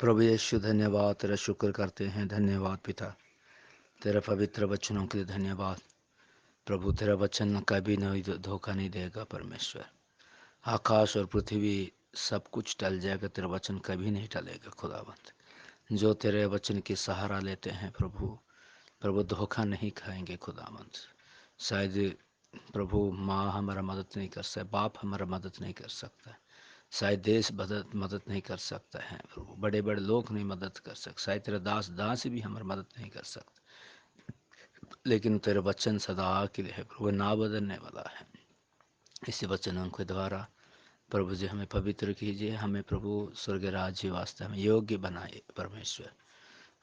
प्रभु यीशु धन्यवाद, तेरा शुक्र करते हैं। धन्यवाद पिता, तेरा पवित्र वचनों के लिए धन्यवाद। प्रभु तेरा वचन कभी नहीं धोखा नहीं देगा। परमेश्वर, आकाश और पृथ्वी सब कुछ टल जाएगा, तेरा वचन कभी नहीं टलेगा। खुदावंत, जो तेरे वचन की सहारा लेते हैं प्रभु, प्रभु धोखा नहीं खाएंगे। खुदावंत, शायद प्रभु माँ हमारा मदद नहीं कर सकता, बाप हमारा मदद नहीं कर सकता, शायद देश मदद नहीं कर सकता है प्रभु, बड़े बड़े लोग नहीं मदद कर सकते, शायद तेरा दास भी हमारी मदद नहीं कर सकते, लेकिन तेरा वचन सदा के लिए है प्रभु, ना बदलने वाला है। इसी वचनों के द्वारा प्रभु जी हमें पवित्र कीजिए, हमें प्रभु स्वर्ग राज्य वास्ते हमें योग्य बनाए। परमेश्वर,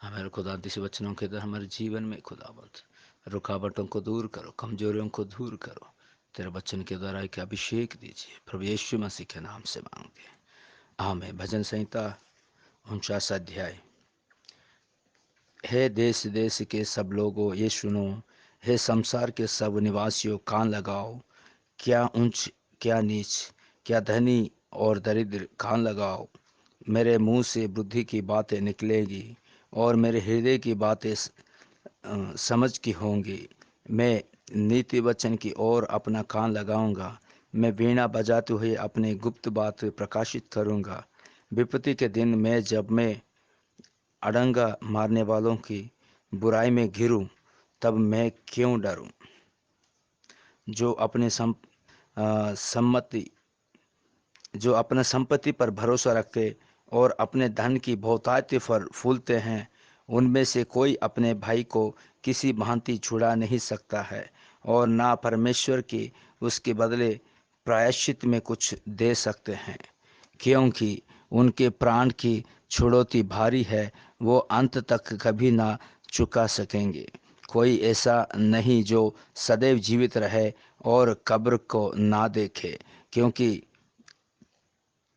हमारे खुदा इसी वचनों के द्वारा हमारे जीवन में खुदावंत रुकावटों को दूर करो, कमजोरियों को दूर करो। तेरे वचन के द्वारा एक अभिषेक दीजिए प्रभु यीशु मसीह के नाम से मांगते हैं, आमीन। भजन संहिता 49 अध्याय। हे देश देश के सब लोगों ये सुनो, हे संसार के सब निवासियों कान लगाओ। क्या ऊंच क्या नीच, क्या धनी और दरिद्र कान लगाओ। मेरे मुंह से बुद्धि की बातें निकलेगी और मेरे हृदय की बातें समझ की होंगी। मैं नीति वचन की ओर अपना कान लगाऊंगा। मैं वीणा बजाते हुए अपनी गुप्त बात प्रकाशित करूंगा। विपत्ति के दिन में जब मैं अड़ंगा मारने वालों की बुराई में घिरूं, तब मैं क्यों डरूं। जो अपने सम्मति जो अपने संपत्ति पर भरोसा रखते और अपने धन की बहुतायत पर फूलते हैं, उनमें से कोई अपने भाई को किसी भांति छुड़ा नहीं सकता है, और ना परमेश्वर की उसके बदले प्रायश्चित में कुछ दे सकते हैं, क्योंकि उनके प्राण की छुड़ौती भारी है, वो अंत तक कभी ना चुका सकेंगे। कोई ऐसा नहीं जो सदैव जीवित रहे और कब्र को ना देखे, क्योंकि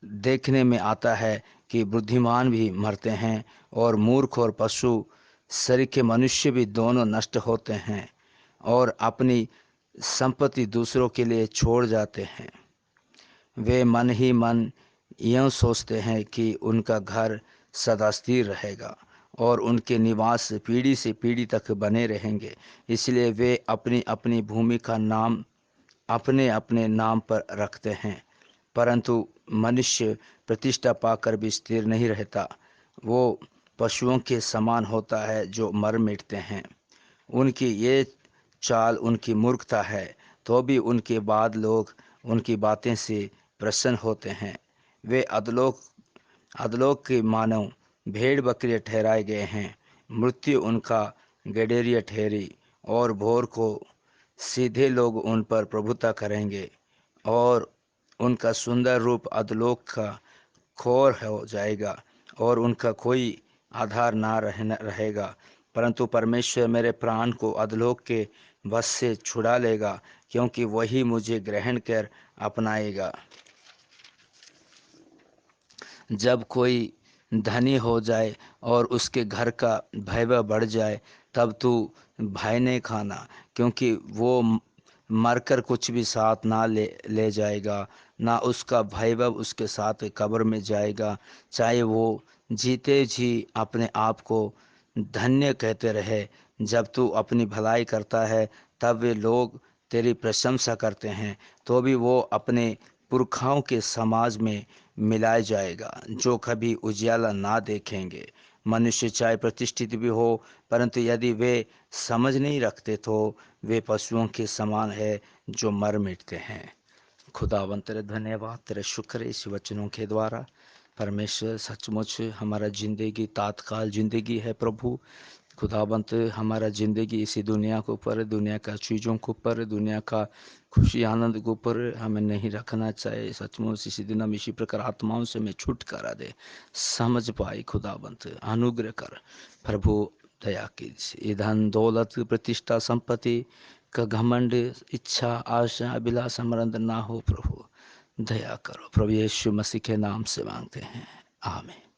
देखने में आता है कि बुद्धिमान भी मरते हैं और मूर्ख और पशु सरीखे मनुष्य भी दोनों नष्ट होते हैं और अपनी संपत्ति दूसरों के लिए छोड़ जाते हैं। वे मन ही मन यूं सोचते हैं कि उनका घर सदा स्थिर रहेगा और उनके निवास पीढ़ी से पीढ़ी तक बने रहेंगे, इसलिए वे अपनी अपनी भूमि का नाम अपने अपने नाम पर रखते हैं। परंतु मनुष्य प्रतिष्ठा पाकर भी स्थिर नहीं रहता। वो पशुओं के समान होता है जो मर मिटते हैं। उनकी ये चाल उनकी मूर्खता है, तो भी उनके बाद लोग उनकी बातें से प्रसन्न होते हैं। वे अधलोक के मानव भेड़ बकरी ठहराए गए हैं। मृत्यु उनका गडेरिया ठहरी और भोर को सीधे लोग उन पर प्रभुता करेंगे और उनका सुंदर रूप अधलोक का खोर हो जाएगा और उनका कोई आधार ना रहेगा। परंतु परमेश्वर मेरे प्राण को अधलोक के वश से छुड़ा लेगा, क्योंकि वही मुझे ग्रहण कर अपनाएगा। जब कोई धनी हो जाए और उसके घर का वैभव बढ़ जाए, तब तू भय नहीं खाना, क्योंकि वो मरकर कुछ भी साथ ना ले जाएगा, ना उसका वैभव उसके साथ कब्र में जाएगा। चाहे वो जीते जी अपने आप को धन्य कहते रहे, जब तू अपनी भलाई करता है तब वे लोग तेरी प्रशंसा करते हैं, तो भी वो अपने पुरखाओं के समाज में मिलाया जाएगा जो कभी उजियाला ना देखेंगे। मनुष्य चाहे प्रतिष्ठित भी हो, परंतु यदि वे समझ नहीं रखते तो वे पशुओं के समान है जो मर मिटते हैं। खुदावंत तेरे धन्यवाद, तेरे शुक्र इस वचनों के द्वारा। परमेश्वर, सचमुच हमारा ज़िंदगी तात्काल ज़िंदगी है प्रभु। खुदावंत हमारा ज़िंदगी इसी दुनिया के ऊपर, दुनिया का चीज़ों के ऊपर, दुनिया का खुशी आनंद के ऊपर हमें नहीं रखना चाहिए। सचमुच इसी दिन हम इसी प्रकार आत्माओं से हमें छुटकारा दे, समझ पाई। खुदावंत अनुग्रह कर प्रभु, दया कीजिए। ये धन दौलत प्रतिष्ठा संपत्ति का घमंड इच्छा आशा अभिलाषा मरंद ना हो प्रभु, दया करो। प्रभु यीशु मसीह के नाम से मांगते हैं, आमीन।